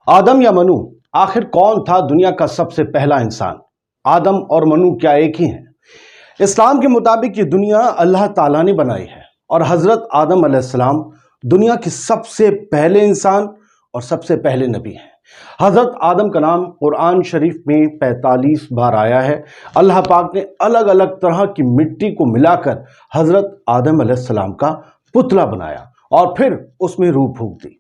आदम या मनु, आखिर कौन था दुनिया का सबसे पहला इंसान? आदम और मनु क्या एक ही हैं? इस्लाम के मुताबिक ये दुनिया अल्लाह ताला ने बनाई है और हजरत आदम अलैहिस्सलाम दुनिया के सबसे पहले इंसान और सबसे पहले नबी हैं। हजरत आदम का नाम कुरान शरीफ में 45 बार आया है। अल्लाह पाक ने अलग अलग तरह की मिट्टी को मिलाकर हजरत आदम अलैहिस्सलाम का पुतला बनाया और फिर उसमें रूह फूंक दी।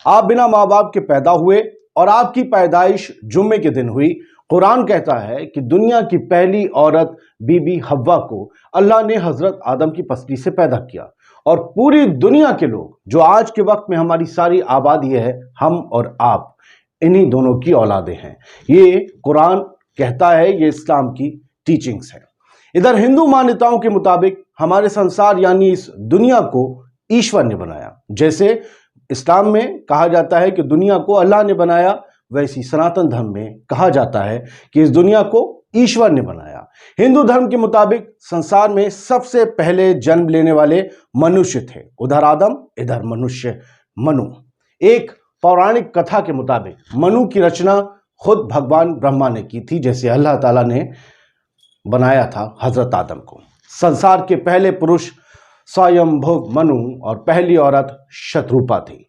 आप बिना माँ बाप के पैदा हुए और आपकी पैदाइश जुम्मे के दिन हुई। कुरान कहता है कि दुनिया की पहली औरत बीबी हव्वा को अल्लाह ने हजरत आदम की पसली से पैदा किया और पूरी दुनिया के लोग जो आज के वक्त में हमारी सारी आबादी है, हम और आप इन्हीं दोनों की औलादें हैं। ये कुरान कहता है, ये इस्लाम की टीचिंग्स है। इधर हिंदू मान्यताओं के मुताबिक हमारे संसार यानी इस दुनिया को ईश्वर ने बनाया। जैसे इस्लाम में कहा जाता है कि दुनिया को अल्लाह ने बनाया, वैसी सनातन धर्म में कहा जाता है कि इस दुनिया को ईश्वर ने बनाया। हिंदू धर्म के मुताबिक संसार में सबसे पहले जन्म लेने वाले मनुष्य थे। उधर आदम, इधर मनुष्य मनु। एक पौराणिक कथा के मुताबिक मनु की रचना खुद भगवान ब्रह्मा ने की थी, जैसे अल्लाह ताला ने बनाया था हजरत आदम को। संसार के पहले पुरुष स्वयंभुव मनु और पहली औरत शत्रुपा थी।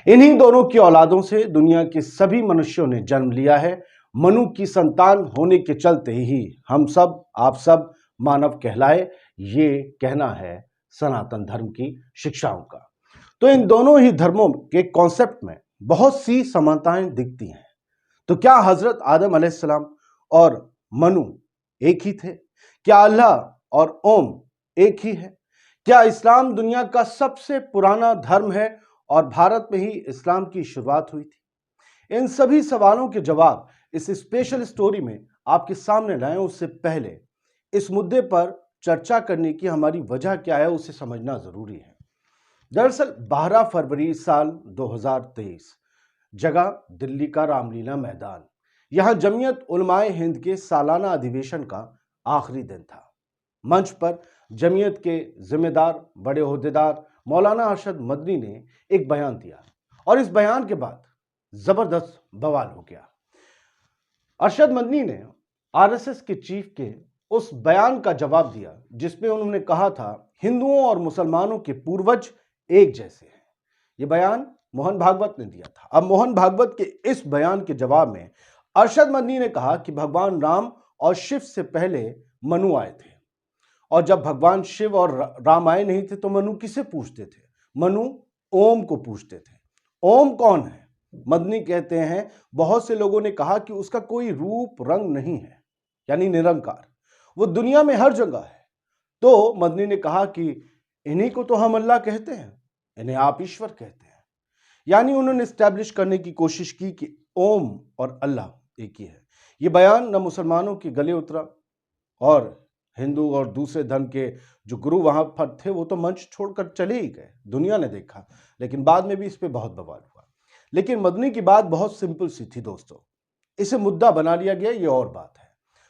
इन्हीं दोनों की औलादों से दुनिया के सभी मनुष्यों ने जन्म लिया है। मनु की संतान होने के चलते ही हम सब, आप सब मानव कहलाए, ये कहना है सनातन धर्म की शिक्षाओं का। तो इन दोनों ही धर्मों के कॉन्सेप्ट में बहुत सी समानताएं दिखती हैं। तो क्या हजरत आदम अलैहिस्सलाम और मनु एक ही थे? क्या अल्लाह और ओम एक ही है? क्या इस्लाम दुनिया का सबसे पुराना धर्म है और भारत में ही इस्लाम की शुरुआत हुई थी? इन सभी सवालों के जवाब इस स्पेशल स्टोरी में आपके सामने लाएं। उससे पहले इस मुद्दे पर चर्चा करने की हमारी वजह क्या है, उसे समझना जरूरी है। दरअसल 12 फरवरी साल 2023, जगह दिल्ली का रामलीला मैदान। यहां जमीयत उलमाए हिंद के सालाना अधिवेशन का आखिरी दिन था। मंच पर जमीयत के जिम्मेदार बड़े ओहदेदार मौलाना अरशद मदनी ने एक बयान दिया और इस बयान के बाद जबरदस्त बवाल हो गया। अरशद मदनी ने आरएसएस के चीफ के उस बयान का जवाब दिया जिसमें उन्होंने कहा था हिंदुओं और मुसलमानों के पूर्वज एक जैसे हैं। यह बयान मोहन भागवत ने दिया था। अब मोहन भागवत के इस बयान के जवाब में अरशद मदनी ने कहा कि भगवान राम और शिव से पहले मनु आए थे और जब भगवान शिव और राम आए नहीं थे तो मनु किसे पूछते थे? मनु ओम को पूछते थे। ओम कौन है? मदनी कहते हैं बहुत से लोगों ने कहा कि उसका कोई रूप रंग नहीं है, यानी निरंकार, वो दुनिया में हर जगह है। तो मदनी ने कहा कि इन्हीं को तो हम अल्लाह कहते हैं, इन्हें आप ईश्वर कहते हैं। यानी उन्होंने स्टैब्लिश करने की कोशिश की कि ओम और अल्लाह एक ही है। ये बयान न मुसलमानों के गले उतरा और हिंदू और दूसरे धर्म के जो गुरु वहां पर थे वो तो मंच छोड़कर चले ही गए। दुनिया ने देखा, लेकिन बाद में भी इस पे बहुत बवाल हुआ। लेकिन मदनी की बात बहुत सिंपल सी थी दोस्तों, इसे मुद्दा बना लिया गया, ये और बात है।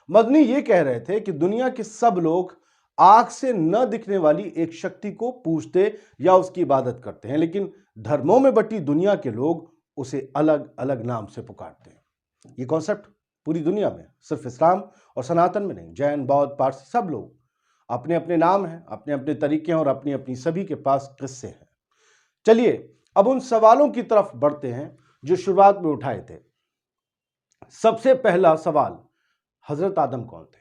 मदनी ये कह रहे थे कि दुनिया के सब लोग आंख से न दिखने वाली एक शक्ति को पूजते या उसकी इबादत करते हैं, लेकिन धर्मों में बटी दुनिया के लोग उसे अलग अलग नाम से पुकारते हैं। ये कॉन्सेप्ट पूरी दुनिया में, सिर्फ इस्लाम और सनातन में नहीं, जैन, बौद्ध, पारसी, सब लोग अपने अपने नाम हैं, अपने अपने तरीके हैं और अपनी अपनी सभी के पास किस्से हैं। चलिए अब उन सवालों की तरफ बढ़ते हैं जो शुरुआत में उठाए थे। सबसे पहला सवाल, हजरत आदम कौन थे?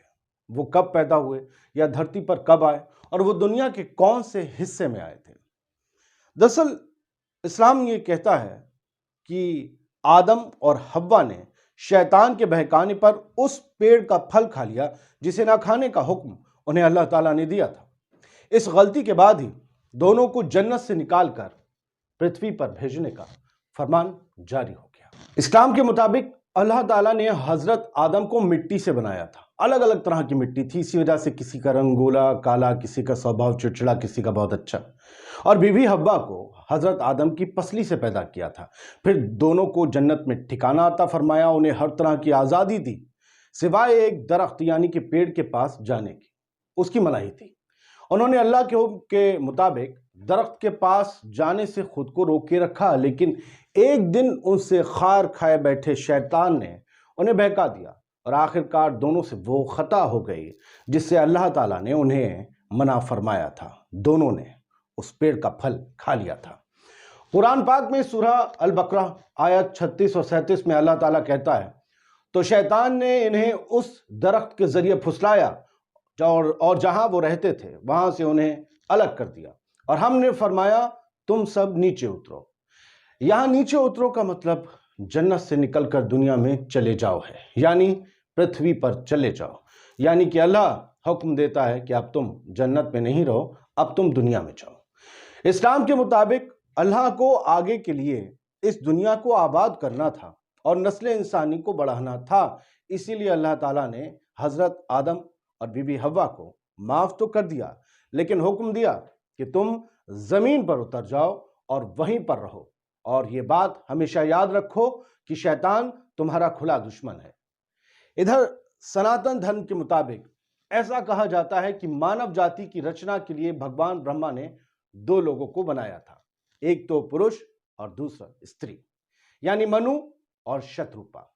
वो कब पैदा हुए या धरती पर कब आए और वो दुनिया के कौन से हिस्से में आए थे? दरअसल इस्लाम ये कहता है कि आदम और हव्वा ने शैतान के बहकाने पर उस पेड़ का फल खा लिया जिसे ना खाने का हुक्म उन्हें अल्लाह ताला ने दिया था। इस गलती के बाद ही दोनों को जन्नत से निकालकर पृथ्वी पर भेजने का फरमान जारी हो गया। इस्लाम के मुताबिक अल्लाह ताला ने हजरत आदम को मिट्टी से बनाया था। अलग अलग तरह की मिट्टी थी, इसी वजह से किसी का रंग गोला काला, किसी का स्वभाव चिड़चिड़ा, किसी का बहुत अच्छा। और बीवी हव्वा को हजरत आदम की पसली से पैदा किया था। फिर दोनों को जन्नत में ठिकाना अता फरमाया, उन्हें हर तरह की आज़ादी दी सिवाय एक दरख्त यानी कि पेड़ के पास जाने की, उसकी मनाही थी। उन्होंने अल्लाह के हुक्म के मुताबिक दरख्त के पास जाने से खुद को रोक के रखा, लेकिन एक दिन उनसे खार खाए बैठे शैतान ने उन्हें बहका दिया और आखिरकार दोनों से वो खता हो गई जिससे अल्लाह ताला ने उन्हें मना फरमाया था। दोनों ने उस पेड़ का फल खा लिया था। कुरान पाक में सूरह अल बकरा आयत 36 और 37 में अल्लाह ताला कहता है, तो शैतान ने इन्हें उस दरख्त के जरिए फुसलाया और जहां वो रहते थे वहां से उन्हें अलग कर दिया और हमने फरमाया तुम सब नीचे उतरो। यहां नीचे उतरो का मतलब जन्नत से निकलकर दुनिया में चले जाओ है, यानी पृथ्वी पर चले जाओ। यानी कि अल्लाह हुक्म देता है कि अब तुम जन्नत में नहीं रहो, अब तुम दुनिया में जाओ। इस्लाम के मुताबिक अल्लाह को आगे के लिए इस दुनिया को आबाद करना था और नस्ल इंसानी को बढ़ाना था। इसीलिए अल्लाह ताला ने हजरत आदम और बीबी हव्वा को माफ तो कर दिया, लेकिन हुक्म दिया कि तुम जमीन पर उतर जाओ और वहीं पर रहो। और ये बात हमेशा याद रखो कि शैतान तुम्हारा खुला दुश्मन है। इधर सनातन धर्म के मुताबिक ऐसा कहा जाता है कि मानव जाति की रचना के लिए भगवान ब्रह्मा ने दो लोगों को बनाया था, एक तो पुरुष और दूसरा स्त्री, यानी मनु और शत्रुपा।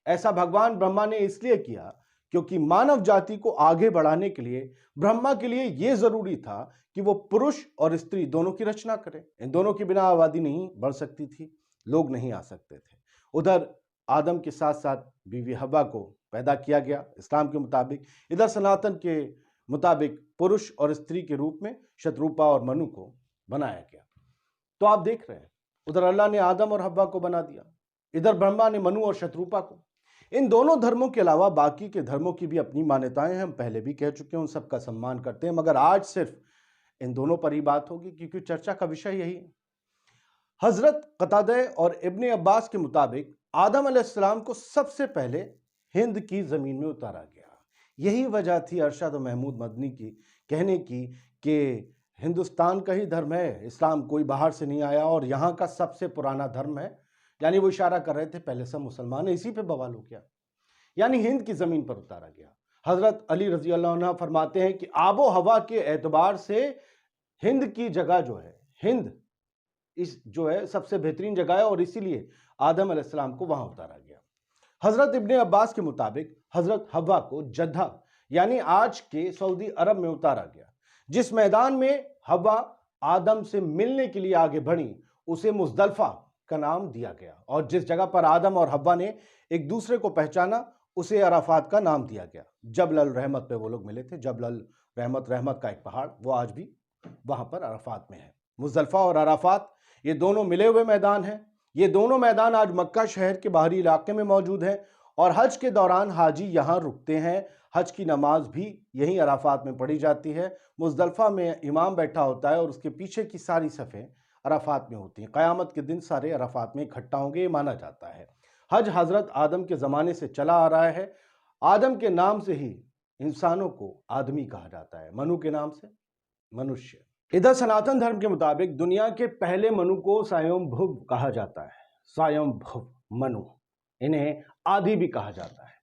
ऐसा भगवान ब्रह्मा ने इसलिए किया क्योंकि मानव जाति को आगे बढ़ाने के लिए ब्रह्मा के लिए यह जरूरी था कि वो पुरुष और स्त्री दोनों की रचना करें। इन दोनों के बिना आबादी नहीं बढ़ सकती थी, लोग नहीं आ सकते थे। उधर आदम के साथ साथ बीवी हव्वा को पैदा किया गया इस्लाम के मुताबिक। इधर सनातन के मुताबिक पुरुष और स्त्री के रूप में शत्रुपा और मनु को बनाया गया। तो आप देख रहे हैं, उधर अल्लाह ने आदम और हव्वा को बना दिया, इधर ब्रह्मा ने मनु और शत्रुपा को। इन दोनों धर्मों के अलावा बाकी के धर्मों की भी अपनी मान्यताएं हैं, हम पहले भी कह चुके हैं, उन सबका सम्मान करते हैं, मगर आज सिर्फ इन दोनों पर ही बात होगी क्योंकि चर्चा का विषय यही है। हजरत कतादे और इब्ने अब्बास के मुताबिक आदम अलैहिस्सलाम को सबसे पहले हिंद की जमीन में उतारा गया। यही वजह थी अरशद महमूद मदनी की कहने की कि हिंदुस्तान का ही धर्म है, इस्लाम कोई बाहर से नहीं आया और यहाँ का सबसे पुराना धर्म है। यानी वो इशारा कर रहे थे पहले सब मुसलमान है, इसी पे बवाल हो गया, यानी हिंद की जमीन पर उतारा गया। हजरत अली रजी अल्लाह अन्हु फरमाते हैं कि आबो हवा के एतबार से हिंद की जगह जो है, हिंद इस जो है सबसे बेहतरीन जगह है और इसीलिए आदम अलैहिस्सलाम को वहां उतारा गया। हजरत इब्ने अब्बास के मुताबिक हजरत हव्वा को जद्दा यानी आज के सऊदी अरब में उतारा गया। जिस मैदान में हव्वा आदम से मिलने के लिए आगे बढ़ी उसे मुजदलफा का नाम दिया गया और जिस जगह पर आदम और हव्वा ने एक दूसरे को पहचाना उसे अराफात का नाम दिया गया। जबल अल रहमत पे वो लोग मिले थे। जबल अल रहमत का एक पहाड़, वो आज भी वहां पर अराफात में है। मुजदलफा और अराफात ये दोनों मिले हुए मैदान हैं। ये दोनों मैदान आज मक्का शहर के बाहरी इलाके में मौजूद हैं और हज के दौरान हाजी यहाँ रुकते हैं। हज की नमाज भी यहीं अराफात में पढ़ी जाती है। मुजदलफा में इमाम बैठा होता है और उसके पीछे की सारी सफ़ें अराफात में होती हैं। क़यामत के दिन सारे अराफात में इकट्ठा होंगे, ये माना जाता है। हज हजरत आदम के ज़माने से चला आ रहा है। आदम के नाम से ही इंसानों को आदमी कहा जाता है, मनु के नाम से मनुष्य। इधर सनातन धर्म के मुताबिक दुनिया के पहले मनु को स्वयंभुव कहा जाता है। स्वयंभुव मनु, इन्हें आदि भी कहा जाता है।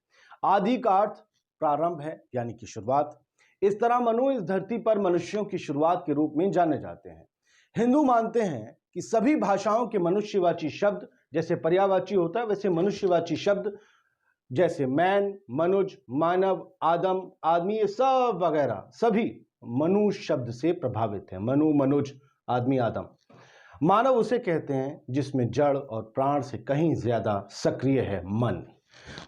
आदि का अर्थ प्रारंभ है, यानी कि शुरुआत। इस तरह मनु इस धरती पर मनुष्यों की शुरुआत के रूप में जाने जाते हैं। हिंदू मानते हैं कि सभी भाषाओं के मनुष्यवाची शब्द जैसे पर्यावाची होता है वैसे मनुष्यवाची शब्द जैसे मैन, मनुज, मानव, आदम, आदमी, ये सब वगैरह सभी मनु शब्द से प्रभावित है। मनु, मनुज, आदमी, आदम। मानव उसे कहते हैं जिसमें जड़ और प्राण से कहीं ज्यादा सक्रिय है मन।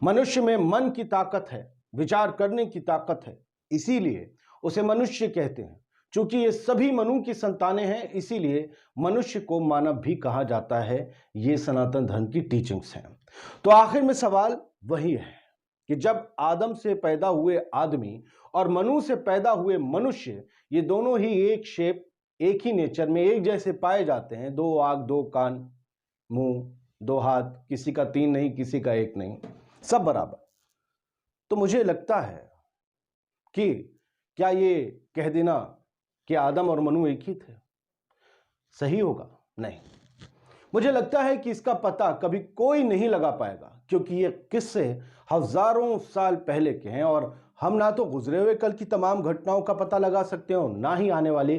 मनुष्य में मन की ताकत है, विचार करने की ताकत है, इसीलिए उसे मनुष्य कहते हैं। चूंकि ये सभी मनु की संतानें हैं इसीलिए मनुष्य को मानव भी कहा जाता है। ये सनातन धर्म की टीचिंग्स हैं। तो आखिर में सवाल वही है कि जब आदम से पैदा हुए आदमी और मनु से पैदा हुए मनुष्य, ये दोनों ही एक शेप, एक ही नेचर में एक जैसे पाए जाते हैं, दो आंख, दो कान, मुंह, दो हाथ, किसी का तीन नहीं, किसी का एक नहीं, सब बराबर। तो मुझे लगता है कि क्या ये कह देना कि आदम और मनु एक ही थे सही होगा? नहीं। मुझे लगता है कि इसका पता कभी कोई नहीं लगा पाएगा क्योंकि ये किस्से हजारों साल पहले के हैं और हम ना तो गुजरे हुए कल की तमाम घटनाओं का पता लगा सकते हो, ना ही आने वाले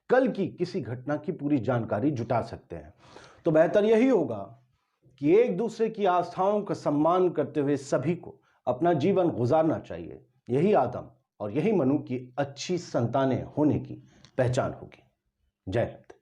कल की किसी घटना की पूरी जानकारी जुटा सकते हैं। तो बेहतर यही होगा कि एक दूसरे की आस्थाओं का सम्मान करते हुए सभी को अपना जीवन गुजारना चाहिए। यही आदम और यही मनु की अच्छी संतानें होने की पहचान होगी। जय हिंद।